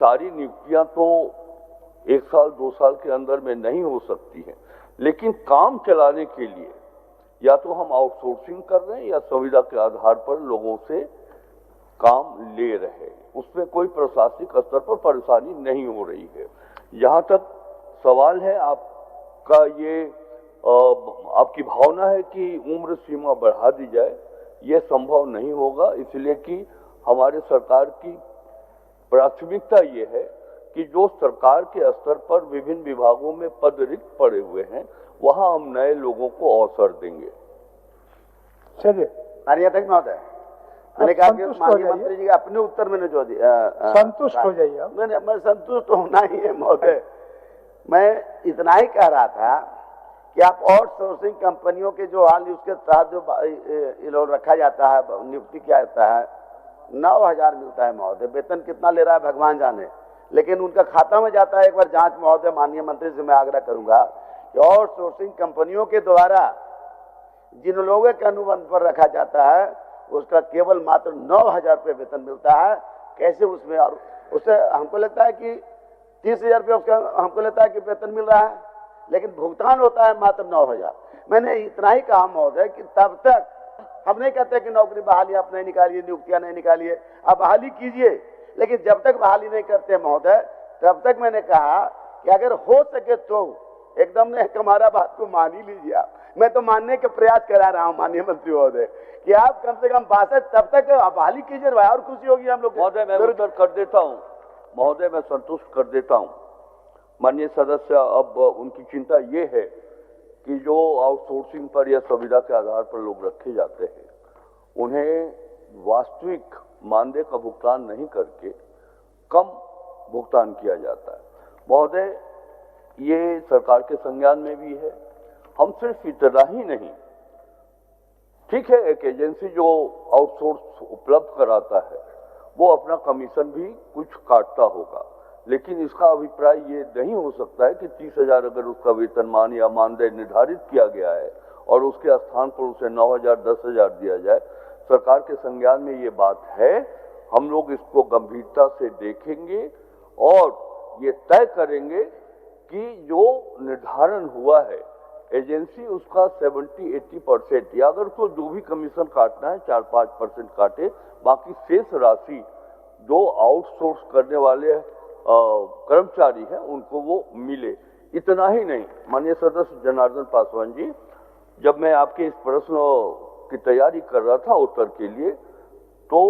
सारी नियुक्तियां तो 1 साल 2 साल के अंदर में नहीं हो सकती हैं, लेकिन काम चलाने के लिए या तो हम आउटसोर्सिंग कर रहे हैं या संविदा के आधार पर लोगों से काम ले रहे हैं। उसमें कोई प्रशासनिक स्तर पर परेशानी नहीं हो रही है। जहां तक सवाल है आपका, ये आपकी भावना है कि उम्र सीमा बढ़ा दी जाए, यह संभव नहीं होगा, इसलिए कि हमारे सरकार की प्राथमिकता ये है कि जो सरकार के स्तर पर विभिन्न विभागों में पद रिक्त पड़े हुए हैं, वहां हम नए लोगों को अवसर देंगे। चलिए, माननीय अध्यक्ष महोदय, मैंने कहा कि माननीय मंत्री जी अपने उत्तर में जो दिया संतुष्ट हो जाइए। मैं संतुष्ट होना ही है महोदय। मैं इतना ही कह रहा था कि आप आउटसोर्सिंग कंपनियों के जो हाल उसके तहत जो लोग रखा जाता है, नियुक्ति किया जाता है, 9,000 मिलता है महोदय। वेतन कितना ले रहा है भगवान जाने, लेकिन उनका खाता में जाता है। एक बार जांच महोदय माननीय मंत्री से मैं आग्रह करूंगा कि आउटसोर्सिंग कंपनियों के द्वारा जिन लोगों के अनुबंध पर रखा जाता है उसका केवल मात्र 9,000 रुपये वेतन मिलता है। कैसे उसमें, और उससे हमको लगता है कि 30,000 रुपये उसका हमको लगता है कि वेतन मिल रहा है, लेकिन भुगतान होता है मात्र 9,000। मैंने इतना ही कहा महोदय कि तब तक हम नहीं कहते कि नौकरी बहाली आप नहीं निकालिए, नियुक्तियां नहीं निकालिए, आप बहाली कीजिए, लेकिन जब तक बहाली नहीं करते महोदय, तब तक मैंने कहा कि अगर हो सके तो एकदम ने हमारा बात को मान ही लीजिए आप। मैं तो मानने के प्रयास करा रहा हूं माननीय मंत्री महोदय कि आप कम से कम 62 तब तक बहाली कीजिए, और खुशी होगी हम लोग। महोदय मैं उत्तर कर देता हूं, महोदय मैं संतुष्ट कर देता हूं। माननीय सदस्य, अब उनकी चिंता ये है कि जो आउटसोर्सिंग पर या संविदा के आधार पर लोग रखे जाते हैं, उन्हें वास्तविक मानदेय का भुगतान नहीं करके कम भुगतान किया जाता है। महोदय, ये सरकार के संज्ञान में भी है। हम सिर्फ इतना ही नहीं, ठीक है, एक एजेंसी जो आउटसोर्स उपलब्ध कराता है वो अपना कमीशन भी कुछ काटता होगा, लेकिन इसका अभिप्राय ये नहीं हो सकता है कि 30,000 अगर उसका वेतनमान या मानदेय निर्धारित किया गया है और उसके स्थान पर उसे 9,000 10,000 दिया जाए। सरकार के संज्ञान में ये बात है, हम लोग इसको गंभीरता से देखेंगे और ये तय करेंगे कि जो निर्धारण हुआ है एजेंसी उसका 70-80% या अगर उसको जो भी कमीशन काटना है 4-5% काटे, बाकी शेष राशि जो आउटसोर्स करने वाले कर्मचारी हैं उनको वो मिले। इतना ही नहीं, माननीय सदस्य जनार्दन पासवान जी, जब मैं आपके इस प्रश्न की तैयारी कर रहा था उत्तर के लिए, तो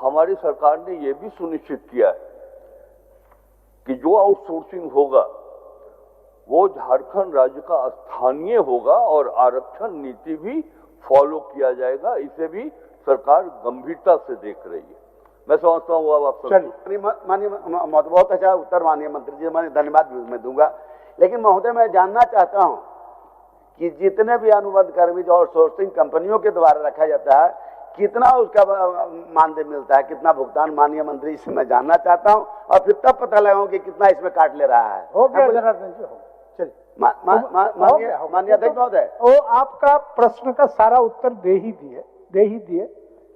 हमारी सरकार ने ये भी सुनिश्चित किया है कि जो आउटसोर्सिंग होगा वो झारखंड राज्य का स्थानीय होगा और आरक्षण नीति भी फॉलो किया जाएगा। इसे भी सरकार गंभीरता से देख रही है। मैं समझता हूँ अब आप माननीय महोदय बहुत अच्छा उत्तर माननीय मंत्री जी, मैं धन्यवाद मैं दूंगा, लेकिन महोदय मैं जानना चाहता हूँ कि जितने भी अनुबंध कर्मी जो आउटसोर्सिंग कंपनियों के द्वारा रखा जाता है, कितना उसका मानदेय मिलता है, कितना भुगतान माननीय मंत्री से मैं जानना चाहता हूँ, और फिर तब पता लगाऊं कि कितना इसमें काट ले रहा है। हो गया जनार्दन जी, हो चलिए। माननीय अध्यक्ष महोदय, वो आपका प्रश्न का सारा उत्तर दे ही दिए।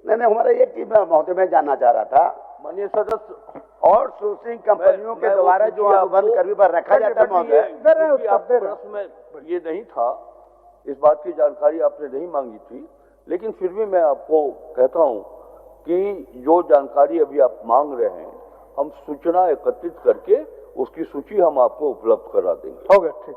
नहीं, हमारा एक चीज महोदय मैं जानना चाह रहा था, माननीय सदस्य, आउटसोर्सिंग कंपनियों के द्वारा जो अनुबंध कर्मी पर रखा जाता है महोदय, प्रश्न में ये नहीं था, इस बात की जानकारी आपने नहीं मांगी थी, लेकिन फिर भी मैं आपको कहता हूं कि जो जानकारी अभी आप मांग रहे हैं, हम सूचना एकत्रित करके उसकी सूची हम आपको उपलब्ध करा देंगे। हो गया, ठीक।